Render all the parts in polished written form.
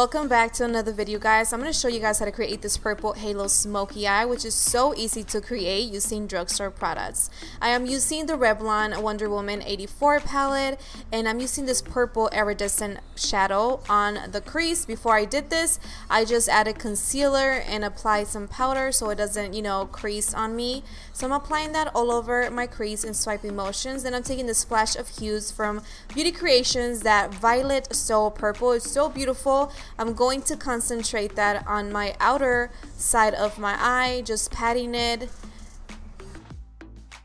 Welcome back to another video, guys. I'm going to show you guys how to create this purple halo smoky eye, which is so easy to create using drugstore products. I am using the Revlon Wonder Woman 84 palette, and I'm using this purple iridescent shadow on the crease. Before I did this, I just added concealer and applied some powder so it doesn't, crease on me. So I'm applying that all over my crease in swiping motions. Then I'm taking the splash of hues from Beauty Creations, that violet soul purple. It's so beautiful. I'm going to concentrate that on my outer side of my eye, just patting it.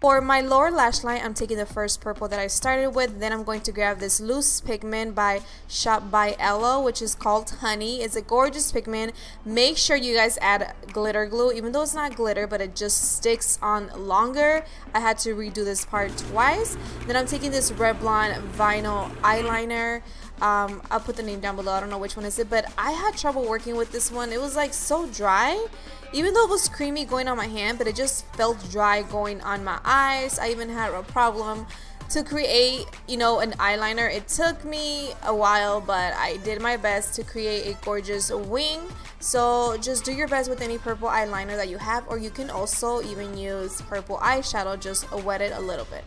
For my lower lash line, I'm taking the first purple that I started with. Then I'm going to grab this loose pigment by Shop by Ella, which is called Honey. It's a gorgeous pigment. Make sure you guys add glitter glue, even though it's not glitter, but it just sticks on longer. I had to redo this part twice. Then I'm taking this Revlon vinyl eyeliner. I'll put the name down below. I don't know which one is it, but I had trouble working with this one. It was like so dry, even though it was creamy going on my hand, but it just felt dry going on my eyes. I even had a problem to create, an eyeliner. It took me a while, but I did my best to create a gorgeous wing. So just do your best with any purple eyeliner that you have, or you can also even use purple eyeshadow, just wet it a little bit.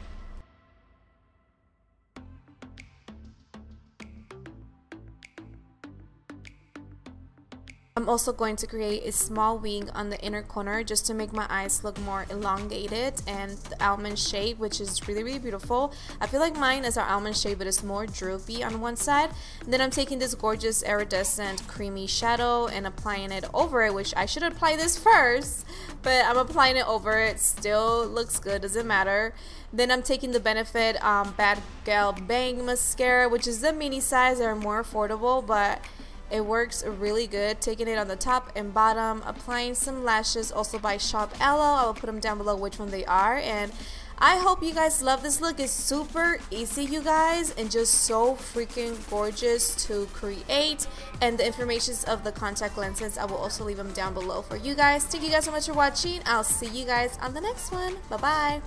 I'm also going to create a small wing on the inner corner just to make my eyes look more elongated and the almond shape, which is really beautiful. I feel like mine is our almond shape, but it's more droopy on one side. And then I'm taking this gorgeous iridescent creamy shadow and applying it over it, which I should apply this first, but I'm applying it over it. Still looks good, doesn't matter. Then I'm taking the Benefit Bad Gal Bang mascara, which is the mini size. They're more affordable, but it works really good. Taking it on the top and bottom, applying some lashes also by Shop Ella. I will put them down below which one they are. And I hope you guys love this look. It's super easy, you guys, and just so freaking gorgeous to create. And the information of the contact lenses, I will also leave them down below for you guys. Thank you guys so much for watching. I'll see you guys on the next one. Bye bye.